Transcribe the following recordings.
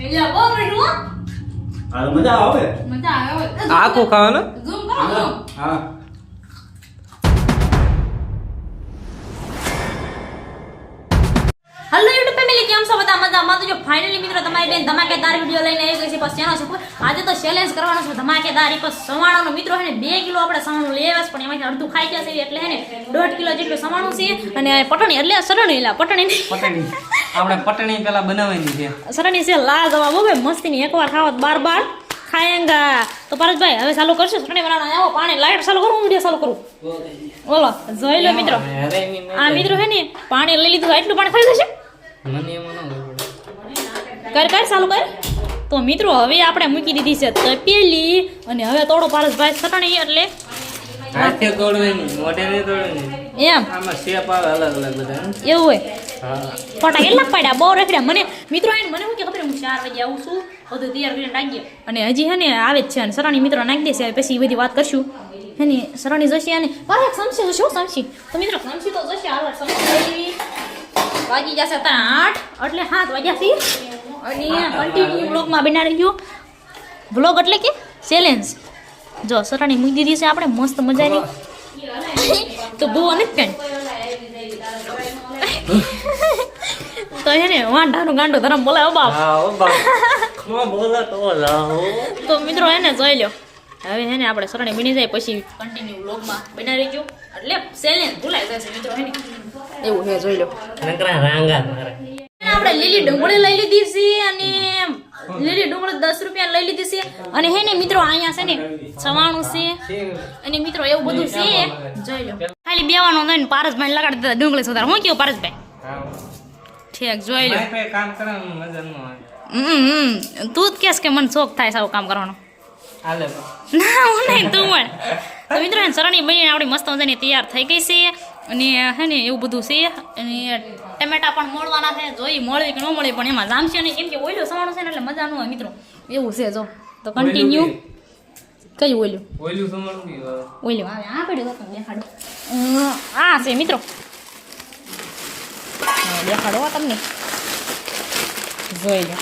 એલા બહુ મીઠું. આ મજા આવે. મજા આવે. આખું ખાવાનું ઝૂમ કરો ઝૂમ. હા હેલો યુટ્યુબ ફેમિલી, કેમ છો બધા? મજામાં તો જો ફાઇનલી મિત્રો તમારી બેન ધમાકેદાર વિડિયો લઈને આવી ગઈ છે. બસ એનો છે આજે તો ચેલેન્જ કરવાનો છે ધમાકેદાર. એક સવાણાનો મિત્રો હે ને 2 કિલો આપણે સવાણું લઈ આવ્યા છે, પણ એમાંથી અડધું ખાઈ ગયા છે એટલે હે ને 1.5 કિલો જેટલું સવાણું છે. અને પટણી એટલે સરણી લા પટણી આપણે પટણી પેલા બનાવવાની છે. સરણી છે લાજવાબ હો ભાઈ, મસ્તીની. એકવાર ખાવા તો બાર ખાએંગા. તો પરેશભાઈ હવે ચાલુ કરશું સરણી બનાવવાનું. આવો પાણી લાઈટ ચાલુ કરું, વિડિયો ચાલુ કરું. બોલો જોઈ લો મિત્રો. આ મિત્રો હે ને પાણી લઈ લીધું, એટલું પાણી થઈ જશે. મને એમાં ન કર ચાલુ કર. તો મિત્રો હવે આપણે મૂકી દીધી છે તપેલી, અને હવે તોડો પારસભાઈ સટણી એટલે હાથે તોડવાની, મોઢે નહીં તોડવાની. એમ આમાં શેપ આવે અલગ અલગ બધા. એવું હોય. હા ફટા કેટલાક પાડ્યા બહુ રખડ્યા. મને મિત્રો આવીને મને શું કે ખબર, હું 4 વાગે આવું છું, બધું તૈયાર કરીને રાખીએ. અને હજી હે ને આવે જ છે, અને સરાણી મિત્રો નાખી દેશે. પછી એ બધી વાત કરશું. હે ને સરાણી જશે, અને પાછા સમસી જશે. શું સમસી? તો મિત્રો સમસી તો જશે. હાલ સમસી વાગી જશે 8 એટલે 7 વાગ્યા છે. અને કન્ટિન્યુ વ્લોગમાં બનાવી ગયો. વ્લોગ એટલે કે ચેલેન્જ. જો સરાણી મૂકી દીધી છે આપણે મસ્ત મજાની. તો બહુ નથી કઈ તો હે ને વાંઢાનું ગાંડો ધરમ બોલે ઓ બાપ. હા ઓ બાપ કો બોલા તો લાવો. તો મિત્રો હે ને જોઈ લ્યો. હવે હે ને આપણે સરાણી બની જાય પછી કન્ટિન્યુ વ્લોગમાં બનાવી રહીજો. એટલે ચેલેન્જ ભૂલાઈ જશે મિત્રો. હે ને એવું હે જોઈ લો. નકરા રાંગા મારે. આપણે લીલી ડુંગળી લઈ લીધી છે, અને લીલી ડુંગળી 10 રૂપિયા લઈ લીધી છે. અને હે ને મિત્રો અહીંયા છે ને સવાણું છે, અને મિત્રો એવું બધું છે. જોઈ લો ખાલી બેવાનો નહીં. પારસભાઈ લગાડી દીધા ડુંગળી સુધાર. હું કેવું પારસભાઈ? ઠીક જોઈ લો. મારે કામ કરવાનું મજા ન આવે. તું જ કહેશ કે મને શોખ થાય સારું કામ કરવાનો. હાલે ના હું નહીં, તું પણ. તો મિત્રો સરણી બનીને આપણી મસ્ત મજાની તૈયાર થઈ ગઈ છે. અને હે ને એવું બધું છે. અને ટમેટા પણ મોળવાના છે. જોઈ મળે કે ન મળે, પણ એમાં જામશે નહીં, કેમ કે ઓઈલું સવાણું છે ને એટલે મજા ન હોય મિત્રો. એવું છે. જો તો કન્ટિન્યુ કયું ઓઈલું ઓઈલું સમણું બી આવે. ઓઈલું આવે. આ પડ્યું તો દેખાડો. આ છે મિત્રો. દેખાડો તમને. જોઈ લો.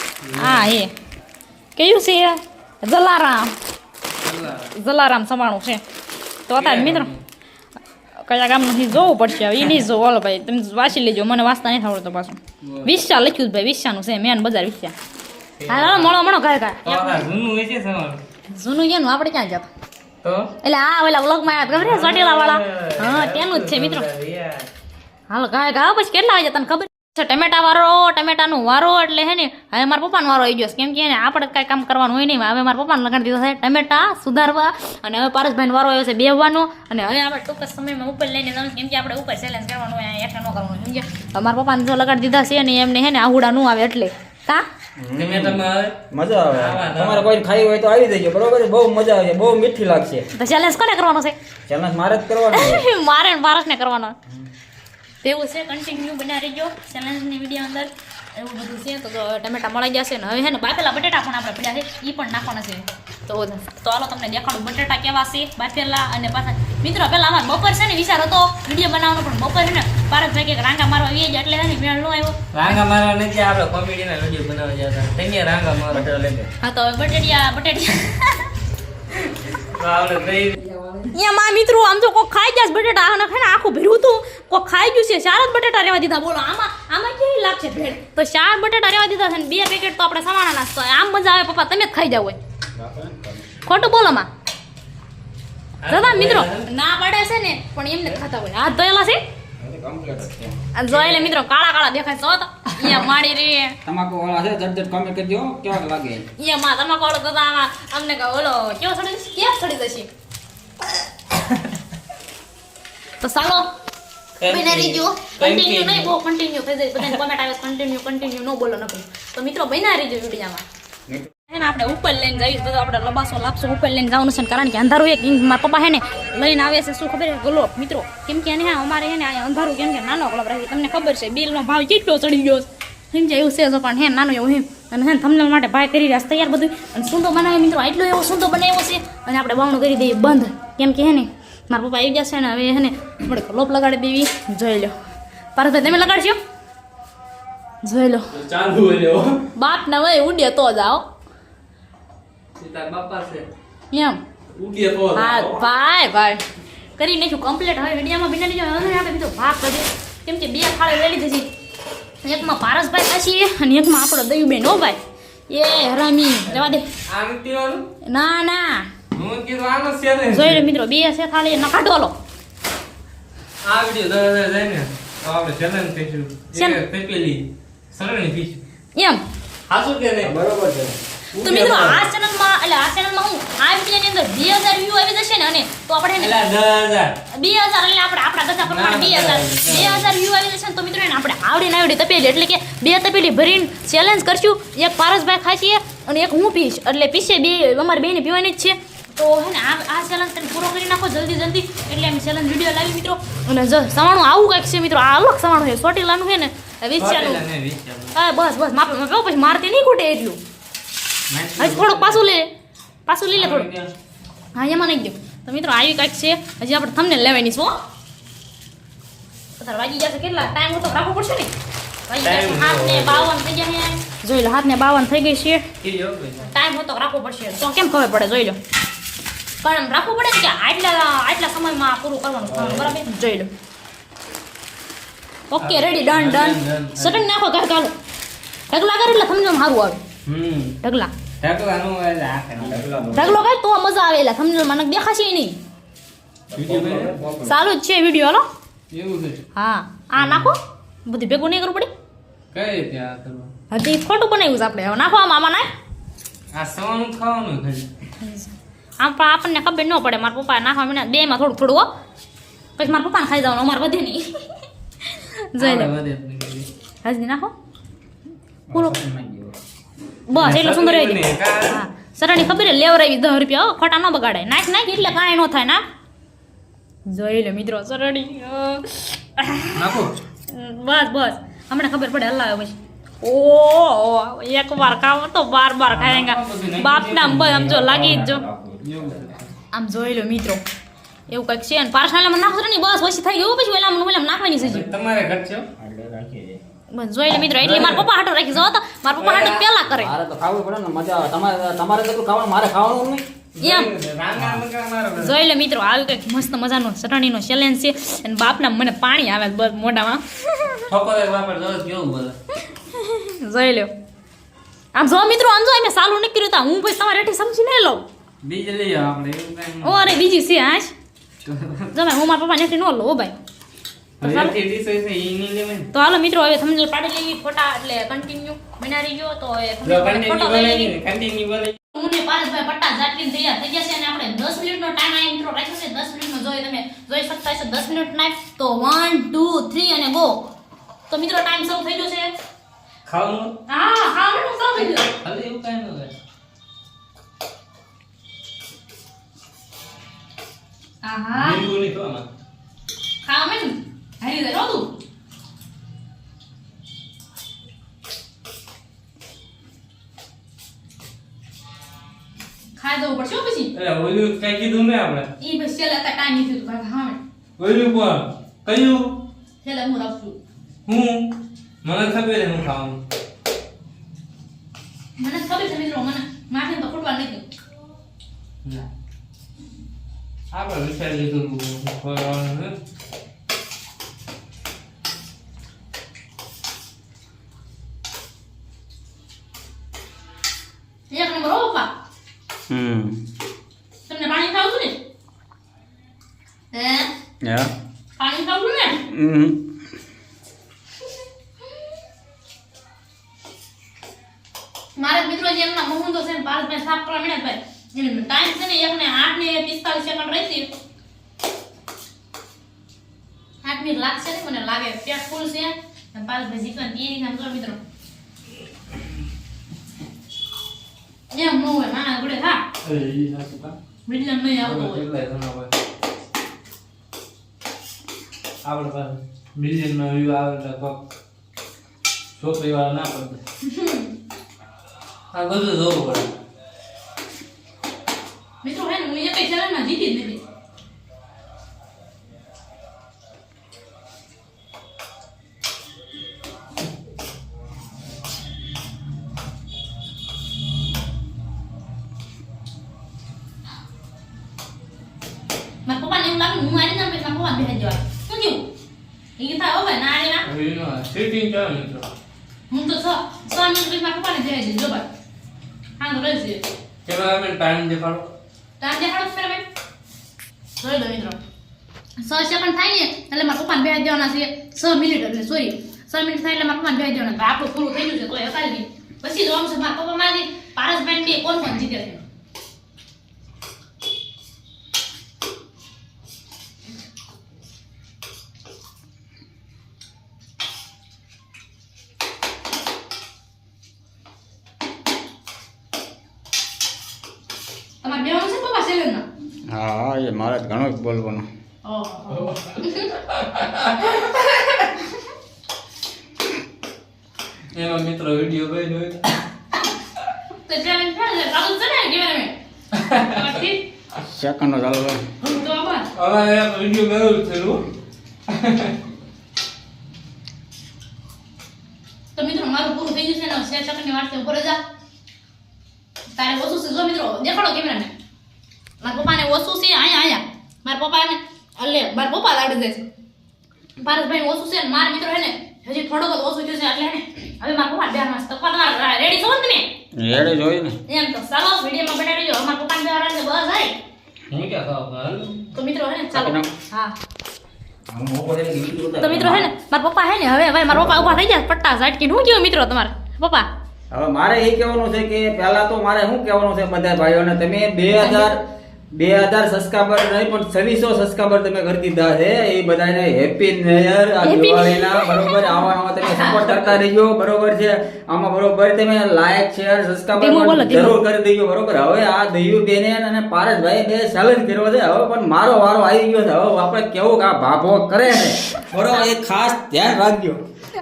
આ એ કયું છે? જલારામ સવાણું છે. તો અત્યારે મિત્રો કયા ગામનું જોવું પડશે. હવે એ નહીં જોવું. ઓલો ભાઈ તમે વાંચી લેજો, મને વાંચતા નહીં આવડતો પાછું. વિશ્યા લખ્યું ભાઈ, વિશ્યાનું છે. મેન બજાર વિશ્યા. હા મળો ઘરે જૂનું હોય છે સમણ. જૂનું એનું આપણે ક્યાં જતા? તો એટલે આ ઓલા વ્લોગમાં આવ્યા ખબર છે, ચોટીલા વાળા. હા તેનું જ છે મિત્રો. હાલો ગાય પછી કેટલા વાગે તને ખબર છે? ટમેટાનું વારો એટલે હે ને હવે મારા પપ્પાનો વારો આવી ગયો. કેમ કે આપણે કાંઈ કામ કરવાનું હોય નહીં. હવે મારા પપ્પાને લગાડી દીધો છે ટમેટા સુધારવા. અને હવે પારસભાઈનો વારો આવ્યો છે બેહવાનો. અને હવે આપણે ટૂંક જ સમયમાં ઉપર લઈને જવાનું, કેમ કે આપણે ઉપર ચેલેન્જ કરવાનું હોય, એકલા ન કરવાનું. કેમ કે મારા પપ્પાને જો લગાડી દીધા છે, અને એમને હે ને આહુડા ન આવે એટલે કા મજા આવે. તમારે કોઈ ખાઈ હોય તો આવી જજો, બરોબર? બહુ મજા આવે, બહુ મીઠી લાગશે. તો ચેલેન્જ કોને કરવાનો છે? ચેલેન્જ મારે જ કરવાનો. મારે ને પારસને કરવાનો. તેવું છે. કન્ટિન્યુ બના રહીજો ચેલેન્જની વિડીયો અંદર. એવું બધું છે. તો ટમેટા મળી જશે ને હવે હે ને બાફેલા બટેટા પણ આપણે પડ્યા છે, એ પણ નાખવાના છે. તો હાલો તમને દેખાડું બટેટા કેવા છે બાફેલા. અને પાછા મિત્રો પેલા અમારે બપોર છે ને વિચાર હતો વિડીયો બનાવવાનો, પણ બપોર છે ને પારસભાઈ કે રાંગા મારવા આવી જાય એટલે છે ને મેળ ન આવ્યો. રાંગા મારવા નથી, આપણે કોમેડીના વિડીયો બનાવવા જતા. તને રાંગા મારવા હા તો બટેટિયા આપણે મિત્રો આમ તો કોઈ ખાઈ જશે બટેટા. આખું ભર્યું હતું, કોઈ ખાઈ ગયું છે. 4 જ બટેટા રહેવા દીધા. બોલો આમાં કેવી લાગશે ભેળ? તો 4 બટેટા રહેવા દીધા છે, ને 2 પેકેટ તો આપણે સવાણા નાસ્તો. આમ મજા આવે પપ્પા, તમે જ ખાઈ જાવ હોય. ખોટું બોલો માં દાદા. મિત્રો ના પાડે છે ને, પણ એમને ખાતા હોય. હાથ ધોયેલા છે. જોઈ લે મિત્રો, કાળા દેખાય છો. અહીંયા માડી રે તમાકુ વાળા છે. જટ કમેન્ટ કરજો કેવા લાગે. અહીંયા માં તમાકુ વાળો તો અમને કહો ઓલો કેવો સડી જશે, કેમ સડી જશે. તો ચાલો બનાવી જો. કન્ટિન્યુ નહીં, બહુ કન્ટિન્યુ થઈ જાય. બધાને કોમેન્ટ આવે કન્ટિન્યુ ન બોલો નકરું. તો મિત્રો બનાવી જો વિડીયોમાં. હે ને આપણે ઉપર લઈને જઈએ. બધો આપણે લબાસો લાપસો ઉપર લઈને જવાનું છે, કારણ કે અંધારું એક મારા પપ્પા હે ને લઈને આવે છે. શું ખબર છે ગ્લોબ મિત્રો? કેમ કે અમારે હે ને અંધારું, કેમ કે નાનો ગ્લોબ રાખી. તમને ખબર છે બિલનો ભાવ કેટલો ચડી ગયો સમજાય એવું છે. જો પણ હે નાનો એવું અને હે થંબનેલ માટે ભાઈ કરી રહ્યા તૈયાર બધું. અને સૂંદો બનાવે મિત્રો, એટલો એવો સૂંદો બનાવ્યો છે. અને આપણે બાવણું કરી દઈએ બંધ, કેમ કે હે ને મારા પપ્પા આવી જશે ને. હવે હે ને આપણે ગ્લોબ લગાડી દેવી. જોઈ લો પારસભાઈ, તમે લગાડશો? જોઈ લો ચાલુ હોય બાપ ના વય ઉડે તો જાઓ તાર બાપા છે એમ ઉડીએ તો હા ભાઈ કરી નાખ્યું કમ્પ્લીટ. હવે વિડીયોમાં બિનાડી જાવ હવે આપણે બીજો ભાગ કરીએ કેમ કે બે થાળી લઈ લીધી છે. એકમાં પારસભાઈ ખાશી અને એકમાં આપણો દયુબેન. હો ભાઈ એ હરામી જવા દે. આમ પીવાનું ના હું કીધું આનો છે ને જોઈ લો મિત્રો બે છે થાળી ન કાઢો લો. આ વિડિયો 10,000 જાય ને તો આપણે ચેલેન્જ કરીશું ચેન- એ પેલી સરળની પીસ એમ હાસુ કે નહીં બરોબર છે. તો મિત્રો આ ચેનલમાં હું આ વિડીયોની અંદર 2000 વ્યૂ આવી જશે ને અને તો આપણે એને એલા 10,000 2000 એટલે આપણે આપણા દશા પ્રમાણે 2000 વ્યૂ આવી જશે ને તો મિત્રો એને આપણે આવડી તપેલી એટલે કે બે તપેલી ભરીને ચેલેન્જ કરશું. એક પારસભાઈ ખાશીએ અને એક હું પીશ એટલે પીશે બે અમારે બેને પીવાની જ છે. તો હે ને આ ચેલેન્જ તમે પૂરો કરી નાખો જલ્દી એટલે એમ ચેલેન્જ વિડીયો લાવી મિત્રો. અને જો સવાણું આવું કંઈક છે મિત્રો. આ અલગ સવાણું છે સોટીલાનું છે ને વિચારનું. હા બસ માપે પછી મારતી નહીં ખૂટે એટલું. હજી થોડુંક પાછું લઈ લે થોડુંક. હા એમાં નાખી દો. તો મિત્રો આવી કંઈક છે હજી આપણે થંબનેલ લેવાની છે. અત્યારે વાગી જશે કેટલા ટાઈમ તો રાખવો પડશે ને. વાગી જશે 7:52 થઈ ગયા છે. જોઈ લો 7:52 થઈ ગઈ છે. ટાઈમ તો રાખવો પડશે તો કેમ ખબર પડે જોઈ લો. પણ રાખવું પડે ને કે આટલા સમયમાં પૂરું કરવાનું ખાવાનું બરાબર. જોઈ લો ઓકે રેડી ડન સટન નાખો કાઢ કાઢો. ઢગલા કરે એટલે સમજવામાં સારું આવે. ઢગલા ઢગલાનું એટલે આ કરે ઢગલો કઈ તો મજા આવે એટલે સમજવામાં મને દેખાશે નહીં. ચાલુ જ છે વિડીયો હાલો. એવું છે હા આ નાખો બધું ભેગું નહીં કરવું પડે. કઈ રીતે આ કરવા હજી ખોટું બનાવ્યું છે આપણે. હવે નાખો આમાં નાખ. આ સવાનું ખાવાનું ખાલી આમ પણ આપણને ખબર ન પડે. મારા પપ્પા નાખવા મીના બેમાં થોડું હો પછી મારા પપ્પાને ખાઈ જવાનું અમારે વધે નહીં. જોઈ લો હજી નાખો પૂરો બસ એટલું સુંદર આવી ગયું. હા સરળની ખબર લેવરાવી 10 રૂપિયા ખોટા ન બગાડે. નાખ એટલે કાંઈ ન થાય ના. જોઈ લો મિત્રો સરળી નાખો બસ હમણાં ખબર પડે હલાવે પછી. ઓ એક વાર ખાવ તો બાર ખાયેગા બાપના બસ આમ જો લાગી જ જો આમ જોઈ લો મિત્રો એવું કંઈક છે. અને પાર્સલમાં નાખો ને બસ ઓછી થઈ ગયું પછી ઓલા નાખવાની છે તમારે ઘર છે બસ જોઈ લો મિત્રો. એટલે મારા પપ્પા હાટો રાખી જો તો મારા પપ્પા હાટો પેલા કરે. મારે તો ખાવું પડે ને મજા આવે. તમારે તો ખાવાનું મારે ખાવાનું નહીં. એમ રાંગા મગા મારો જોઈ લો મિત્રો આવી કંઈક મસ્ત મજાનો ચટણીનો ચેલેન્જ છે. અને બાપના મને પાણી આવે બસ મોઢામાં. ઠોકો એક વાપર જો કેવું બોલે જોઈ લો આમ જો મિત્રો આમ જો મેં સાલું નહીં કર્યું તા હું પછી તમારે એઠી સમજી નહીં લઉં. બીજ લઈ આવો આપણે એવું કાંઈ ઓ અરે બીજી છે હાશ જો ભાઈ હું મારા પપ્પા એઠી ન લઉં ભાઈ. હવે ડીશ છે ઈ નહીં લેવાની તો હાલો મિત્રો હવે સમજો પાડી લેવી ફોટા એટલે કન્ટિન્યુ બનાવી ગયો તો એ જો કન્ટિન્યુ બનાવી કન્ટિન્યુ હું ને પારસભાઈ પટ્ટા ઝાટકીને તૈયાર થઈ ગયા છે. અને આપણે 10 મિનિટનો ટાઈમ આ ઇન્ટ્રો રાખ્યો છે. 10 મિનિટનો જોઈ તમે જોઈ શકતા છો 10 મિનિટ ટાઈમ. તો 1 2 3 અને ગો. તો મિત્રો ટાઈમ શરૂ થઈ ગયો છે. ખાવાનું હા ખાવાનું શરૂ થઈ ગયું. ખાલી એવું કાંઈ ન હોય આહા લીંબુ નહીં તો આમાં ખાવા મેં હારી દે રોતું ખાઈ દઉં પડશે હો પછી. એટલે ઓલું કઈ કીધું ને આપણે ઈ બસ છેલ્લે કા ટાઈમ નથી તો હા ઓલું પણ કયું છેલ્લે હું રાખું. હું મને ખબર છે હું ખાવાનું મને ખબર છે મિત્રો મને માથે તો ફૂટવા નથી. ના આપણે વિચારી લીધું ખોરવાનું ને એક નંબર હો પપ્પા. તમને પાણી ખાવું ને હે હા પાણી ખાવું ને મારે મિત્રો જે એમના મોહંદો છે ને પારસભાઈ સાફ કરવા મળ્યા ભાઈ એટલે ટાઈમ છે ને એકને 8:45 સેકન્ડ રહેતી 8 મિનિટ લાગશે ને મને લાગે પેટ ફૂલ છે અને પારસભાઈ જીતવાની તૈયારી કામ કરો મિત્રો. એમ ન હોય માના ગોળે હા ઈ સાચું કા મિડલન નહીં આવતો હોય. આપણે પાસે મિલિયનમાં વ્યૂ આવે એટલે કોક છોકરી વાળા ના પડે આ બધું જોવું પડે મિત્રો હે ને હું એક ચેલેન્જમાં જીતી જ નથી. એવું લાગે હું આરી ના પૈસા પપ્પા બેહી જવા શું કેવું ઈ થાય હવે ના આરી ના એનો સીટિંગ ચાલે મિત્રો હું તો 6 મિનિટ પૈસા પપ્પાને બેહી દીધો ભાઈ હા તો રહેશે કેમેરામેન ટાઈમ દેખાડો ટાઈમ દેખાડો ફેર ભાઈ જોઈ લો મિત્રો 6 સેકન્ડ થાય ને એટલે મારા પપ્પાને બેહી દેવાના છે 6 મિનિટ એટલે સોરી 6 મિનિટ થાય એટલે મારા પપ્પાને બેહી દેવાના આપણું પૂરું થઈ ગયું છે તો હકાલી પછી જોવાનું છે મારા પપ્પા માંથી પારસભાઈ બે કોણ જીતે છે તમારે બેવાનું છે પપ્પા સેલેન હા એ મારે ઘણો જ બોલવાનું ઓહો એમાં મિત્રો વિડિયો બન્યો હોય તો ચેલેન્જ ફેલ ચાલુ છે ને કેમેરામેન ઠીક સેકન્ડો ચાલુ હોય તો આભાર હવે એક વિડિયો મેળવ્યું થયું તો મિત્રો મારું પૂરું થઈ જશે ને 6 સેકન્ડની વાર છે ઉપર જા તારે ઓછું છે જો મિત્રો દેખાડો કેમેરામેન મારા પપ્પાને ઓછું છે આયા મારા પપ્પાને અલે મારા પપ્પા લાડી દે છે પારસભાઈ ઓછું છે ને મારા મિત્રો હે ને હજી થોડોક જ ઓછું થયું છે એટલે હે ને હવે મારા પપ્પા બે માસ તપા તમારા રેડી છો ને તમે રેડી જોઈ ને એમ તો ચાલો વિડિયોમાં બતાવી દેજો મારા પપ્પાને બે વાર બસ હાય હું ક્યાં ખાવ હાલ તો મિત્રો હે ને ચાલો હા હું મોકો દે કે તો મિત્રો હે ને મારા પપ્પા હે ને હવે મારા પપ્પા ઊભા થઈ ગયા પટ્ટા ઝાટકી હું કેવું મિત્રો તમારા પપ્પા હવે મારે એ કહેવાનું છે કે પહેલા તો મારે શું કહેવાનું છે બધા ભાઈઓને તમે 2000 સબસ્ક્રાઇબર નહીં પણ 2600 સબસ્ક્રાઇબર તમે કરી દીધા છે એ બધાને હેપી ન્યુ યર આ દિવાળીના બરોબર આવા તમે સપોર્ટ કરતા રહેજો બરોબર છે આમાં બરોબર તમે લાઈક શેર સબસ્ક્રાઇબર જરૂર કરી દેજો બરોબર હવે આ દયુ બેને અને પારસભાઈ બે ચેલેન્જ કર્યો છે હવે પણ મારો વારો આવી ગયો છે હવે આપણે કેવું આ ભાભો કરે છે બરોબર એ ખાસ ધ્યાન રાખજો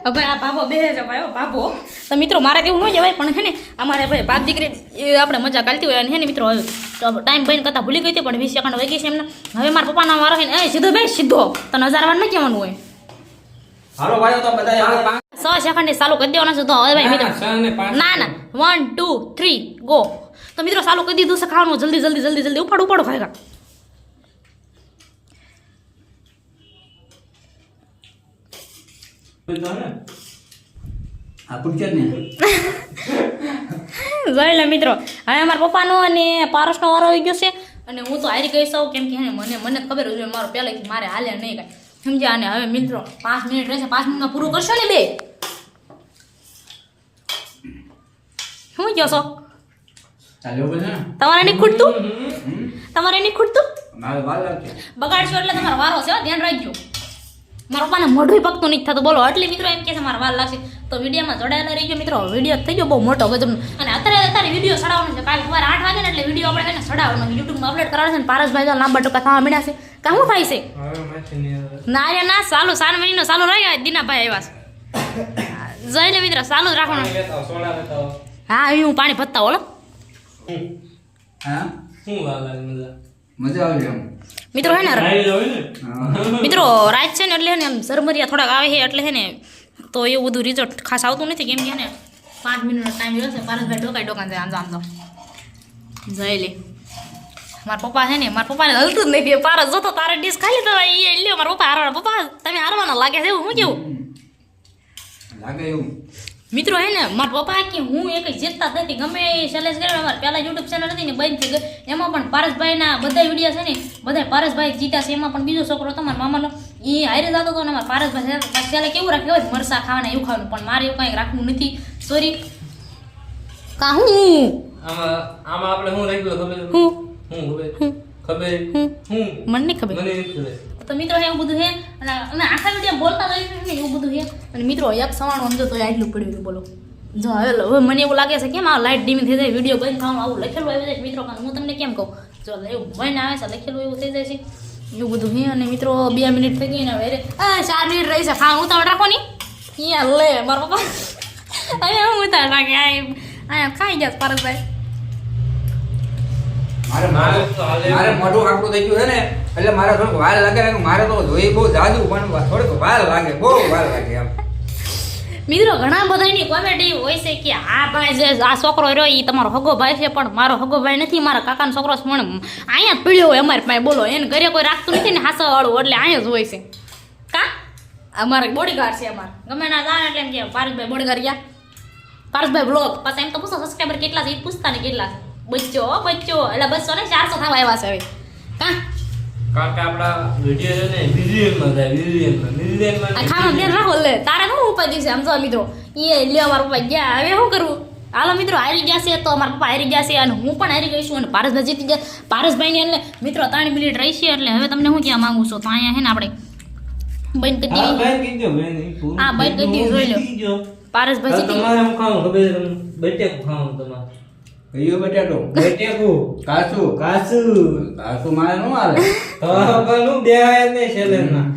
હવે આ બાબો બેહે છે ભાઈ બાબો તો મિત્રો મારે કેવું ન જવાય પણ હે ને અમારે ભાઈ બાપ દીકરી એ આપણે મજા કાઢતી હોય અને હે ને મિત્રો ટાઈમ ભાઈ કરતા ભૂલી ગઈ હતી પણ 20 સેકન્ડ વહી ગઈ છે એમને હવે મારા પપ્પાનો વારો છે ને એ સીધો ભાઈ સીધો તને 1000 વાર ન કહેવાનું હોય હાલો ભાઈઓ તો બધા હવે 6 સેકન્ડ ચાલુ કરી દેવાના છે તો હવે ભાઈ મિત્રો ના ના 1 2 3 ગો તો મિત્રો ચાલુ કરી દીધું છે ખાવાનું જલ્દી જલ્દી જલ્દી જલ્દી ઉપાડો ખાયગા આ પૂછે ને જોઈ લે મિત્રો હવે મારા પપ્પાનો અને પારસનો વારો આવી ગયો છે અને હું તો હારી ગઈ છું કેમ કે મને ખબર હોય મારો પહેલાથી મારે હાલે નહીં કાંઈ સમજ્યા અને હવે મિત્રો 5 મિનિટ રહેશે 5 મિનિટમાં પૂરું કરશો ને બે શું કહો છો ચાલ્યો બધે તમારે નહીં ખૂટતું તમારે નહીં ખૂટતું મારે વાર લાગશે બગાડશો એટલે તમારો વારો છે ધ્યાન રાખજો મારા પપ્પાને મોઢું પકતું નથી થતું બોલો એટલે મિત્રો એમ કે છે મારા વાર લાગશે તો વિડીયોમાં જોડાયેલા રહીજો મિત્રો વિડીયો થઈ ગયો બહુ મોટો ગજબનો અને અત્યારે વિડીયો ચડાવવાનો છે કાલે સવારે 8 વાગે ને એટલે વિડીયો આપણે એને ચડાવવાનો યુટ્યુબમાં અપલોડ કરવાનો છે ને પારસભાઈ તો લાંબા ટૂંકા થવા મળ્યા છે કાં શું થાય છે ના રે ના ચાલુ સાન મહિનો ચાલુ રહી ગયા દીનાભાઈ આવ્યા છે જઈ લે મિત્રો ચાલુ જ રાખવાનું હા એ હું પાણી ભરતા બોલો હા શું લાગે મજા આવી એમ મિત્રો હે ને મિત્રો રાત છે ને એટલે હે ને એમ ઝરમરિયા થોડાક આવે છે એટલે હે ને તો એવું બધું રિઝલ્ટ ખાસ આવતું નથી કેમ કે ને 5 મિનિટનો ટાઈમ રહેશે પારસભાઈ ડોકાઈ જાય આમ તો જઈ લે મારા પપ્પા છે ને મારા પપ્પાને હલતું જ નથી પારસ જોતો તારે ડીશ ખાલી તો એ લ્યો મારા પપ્પા હારવાના પપ્પા તમે હારવાના લાગે છે એવું હું કેવું લાગે એવું મિત્રો હે ને મારા પપ્પા કે હું એક જીતતા જ નથી ગમે એ ચેલેન્જ કરે અમારે પહેલા યુટ્યુબ ચેનલ હતી ને બંધ થઈ ગઈ એમાં પણ પારસભાઈના બધા વિડીયો છે ને બધા પારસભાઈ જીત્યા છે એમાં પણ બીજો છોકરો હતો મારા મામાનો એ હારે જતો હતો ને અમારા પારસભાઈ ચાલે કેવું રાખ્યું હોય મરસા ખાવાના એવું ખાવાનું પણ મારે એવું કંઈ રાખવું નથી સોરી કા હું આમાં આપણે શું રાખ્યું ખબર ખબર મને નહીં ખબર તો મિત્રો એવું બધું છે અને આખા વિડીયો બોલતા રહીશું ને એવું બધું છે અને મિત્રો 1:96 સમજો તો આટલું પડ્યું બોલો જો હવે મને એવું લાગે છે કેમ આ લાઇટ ડીમી થઈ જાય વિડીયો બંધ થવાનું આવું લખેલું આવી જાય મિત્રો હું તમને કેમ કહું જો એવું ભઈને આવે છે લખેલું એવું થઈ જાય છે એવું બધું છે અને મિત્રો 2 મિનિટ થઈ ગઈ ને હવે 4 મિનિટ રહી છે ખાવાનું ઉતાવળ રાખો ની અહીંયા લે મારા પપ્પા અહીંયા હું ઉતાવળ રાખે અહીંયા ખાઈ ગયા પારસભાઈ મારે મોઢું આટલું થઈ ગયું છે ને એટલે મારે થોડુંક વાર લાગે મારે તો જોઈ બહુ જાજુ પણ થોડીક વાર લાગે બહુ વાર લાગે એમ મિત્રો ઘણા બધાની કોમેન્ટ એવી હોય છે કે આ ભાઈ જે આ છોકરો રહ્યો એ તમારો હગો ભાઈ છે, પણ મારો હગો ભાઈ નથી, મારા કાકાનો છોકરો છે, પણ અહીંયા જ પીડ્યો હોય અમારી પાસે. બોલો, એને ઘરે કોઈ રાખતું નથી ને હાસા વાળું, એટલે અહીંયા જ હોય છે. કા અમારે બોડીગાર્ડ છે, અમારે ગમે ના જાણે એટલે એમ કે પારસભાઈ બોડીગાર્ડ ગયા, પારસભાઈ બ્લોગ. પછી એમ તો પૂછો સબસ્ક્રાઈબર કેટલા છે, એ પૂછતા ને કેટલા છે. બચ્ચો એટલે 200 ને 400 થવા આવ્યા છે હવે. કા કારણ કે આપણા વિડીયો છે ને મિલિયનમાં થાય, મિલિયનમાં આ ખાવાનું ધ્યાન રાખો. લે તારે શું ઉપાય છે? આમ જો મિત્રો એ લે મારા પપ્પા ગયા, હવે શું કરવું? હાલો મિત્રો, હારી ગયા છે તો અમારા પપ્પા હારી ગયા છે અને હું પણ હારી ગઈ છું અને પારસભાઈ જીતી ગયા. પારસભાઈને એટલે મિત્રો 3 મિનિટ રહી છે, એટલે હવે તમને શું કહેવા માંગુ છું? તો અહીંયા છે ને આપણે બંધ કરી હા, દીધી. ભાઈ કીધો મેં હા, ભાઈ કીધું, જોઈ લો. પારસભાઈ જીતી તમારે હું ખાવું ખબર છે? બટેકું ખાવું તમારે. કયો બટાટો? બટેકું કાચું કાચું મારે નું આવે. તમારું દેવાય ને સેલેન્સમાં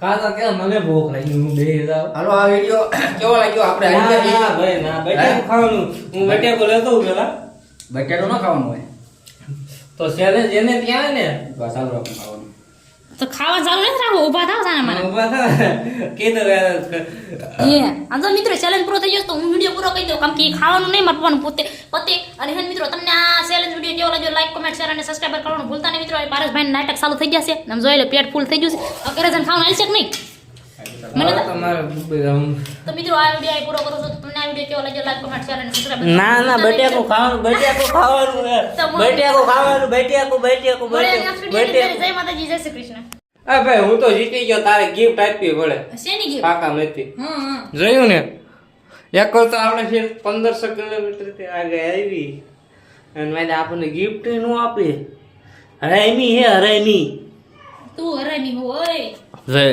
કાકા કે મને ભૂખ લાગી, હું બેહી જાવ. હાલો, આ વિડિયો કેવો લાગ્યો? આપણે ના આવી ગયા ના ભાઈ ના, બટેકું ખાવાનું. હું બટેકું લેતો હું પેલા. બટાટો ન ખાવાનું હોય. તો સેલેન્સ એને ત્યાં આવે ને બસ હાલો, આપણે ખાવાનું. તો ખાવા ચાલુ નથી રાખો, ઊભા થાવ સાના મને. ઉભા થા કીધું આમ તો મિત્રો ચેલેન્જ પૂરો થઈ જશે તો હું વિડીયો પૂરો કરી દઉં, કારણ કે ખાવાનું નહીં મારે પપ્પાનું પોતે પતે. અને હે મિત્રો, તમને આ ચેલેન્જ વિડીયો કેવો લાગ્યો? લાઈક, કોમેન્ટ, શેર અને સબસ્ક્રાઇબ કરવાનું ભૂલતા નહીં મિત્રો. પારસભાઈ નાટક ચાલુ થઈ જશે, આમ જોઈ લો પેટ ફૂલ થઈ ગયું છે. અત્યારે જન ખાવાનું હાલશે કે નહીં? મને તો- તમારે તો મિત્રો આ વિડીયો અહીં પૂરો કરું છું. તો તમને આ વિડીયો કેવો લાગ્યો? લાઈક, કોમેન્ટ, શેર અને સબસ્ક્રાઇબ ના ના બટેકું ખાવાનું, બટેકું ખાવાનું હે. બટેકું ખાવાનું, બટેકું. જય માતાજી, જય શ્રી કૃષ્ણ. આ ભાઈ હું તો જીતી ગયો, તારે ગિફ્ટ આપવી પડે. શેની ગિફ્ટ? કાકા નથી હા જોયું ને, એક વાર તો આપણે ફેર 1500 કિલોમીટર થી આગળ આવી અને મારે આપણને ગિફ્ટ નું આપે. હરામી હે હરામી. તું હરામી હોય. જય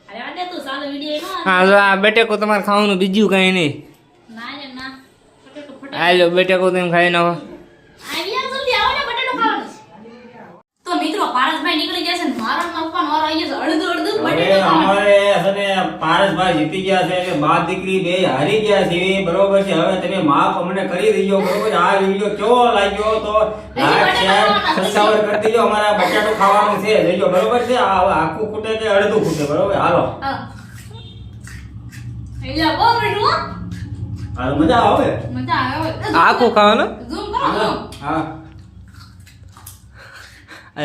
અરે આને તું સાલો વિડીયો નો હા, જો આ બટેકું તમારે ખાવાનું, બીજું કઈ નહીં. ના રે ના. બટેટો ફટાફટ આ લો બટેકું તમે ખાઈ નાખો. આવી યાર, જલ્દી આવો ને, બટેટો ખાવાનું. તો મિત્રો પારસભાઈ નીકળી ગયા છે ને મારો પપ્પાનો વારો આવી ગયો છે. અડધું હવે બટેટો ખાવાનું. અમારે છે ને પારસભાઈ જીતી ગયા છે એટલે બા દીકરી બે હારી ગયા છે, બરોબર છે. હવે તમે માફ અમને કરી દીજો, બરોબર છે. આ વિડિયો કેવો લાગ્યો તો લાઈક, શેર, સબસ્ક્રાઇબ કરી દીજો. અમારે બટાટો ખાવાનું છે, જોજો, બરોબર છે. આ હવે આખું ખૂટે કે અડધું ખૂટે, બરોબર? હાલો, હા. અહીંયા બહુ મીઠું હો. હાલો, મજા આવે. મજા આવે. આખું ખાવાનું? ઝૂમ કરો હા, ઝૂમ. હા.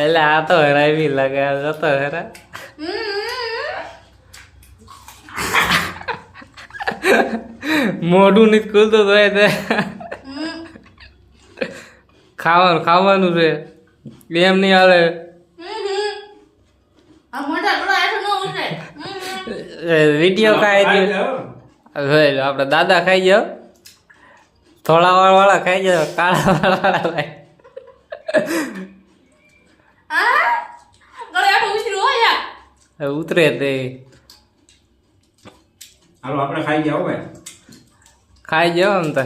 એટલે આ તો હરાવી લાગે, આ જતો હરા. મોઢું નથી ખુલતું તો તે ખાવાનું છે એમ નહીં આવે. આ મોઢા થોડા હેઠું ન ઉતરે. વિડીયો ખાઈ દો. જોઈ લો, આપણે દાદા ખાઈ જાઓ, થોડા વાળા ખાઈ જાઓ, કાળા વાળા ભાઈ. આ ગળે હેઠું ઉતર્યું હો યાર. ઉતરે તે હાલો, આપણે ખાઈ ગયા, હો ભાઈ. ખાઈ જાઓ આમ તો.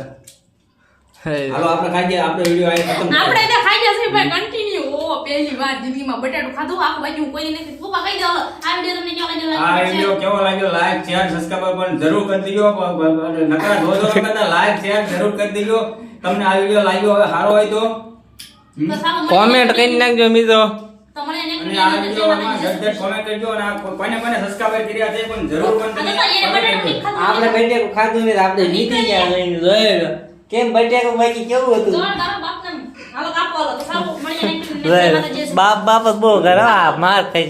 હાલો, આપણે ખાઈ ગયા. આપણો વિડિયો આ ખતમ કરો. આપણે એટલે ખાઈ જશે ભાઈ કન્ટિન્યુ. ઓ પહેલી વાર જિંદગીમાં બટાટું ખાધું, આખું બાજુ કોઈ નથી. પપ્પા કહી દો, આ વિડિયો તમને કેવો લાગ્યો? આ વિડિયો કેવો લાગ્યો? લાઈક, શેર, સબસ્ક્રાઇબ પણ જરૂર કરી દીજો. નકરા જોજો કરતા લાઈક, શેર જરૂર કરી દીજો. તમને આ વિડિયો લાગ્યો હવે સારો હોય તો તો સારું મળીએ. કોમેન્ટ કરી નાખજો મિત્રો. તો મળીએ next અને video આ માં. જય વિડિયોમાં માતાજી, જય શ્રી જલ્દી કોમેન્ટ કરજો અને આ કોઈને સબસ્ક્રાઇબ કર્યા છે પણ જરૂર પણ તમે આ તો એને comment બટાટું કરજો. ખાધું. આપણે બટેકું ખાધું નહીં, આપણે જીતી ગયા જોઈને જોઈ લો. કેમ બટેકું બાકી કેવું હતું? જોરદાર બાપ ને. હાલો કાપો હાલો. તો સારું મળીએ next video. જય જોઈ લો. માતાજી, જય શ્રી બાપ જ બહુ ઘર માર થઈ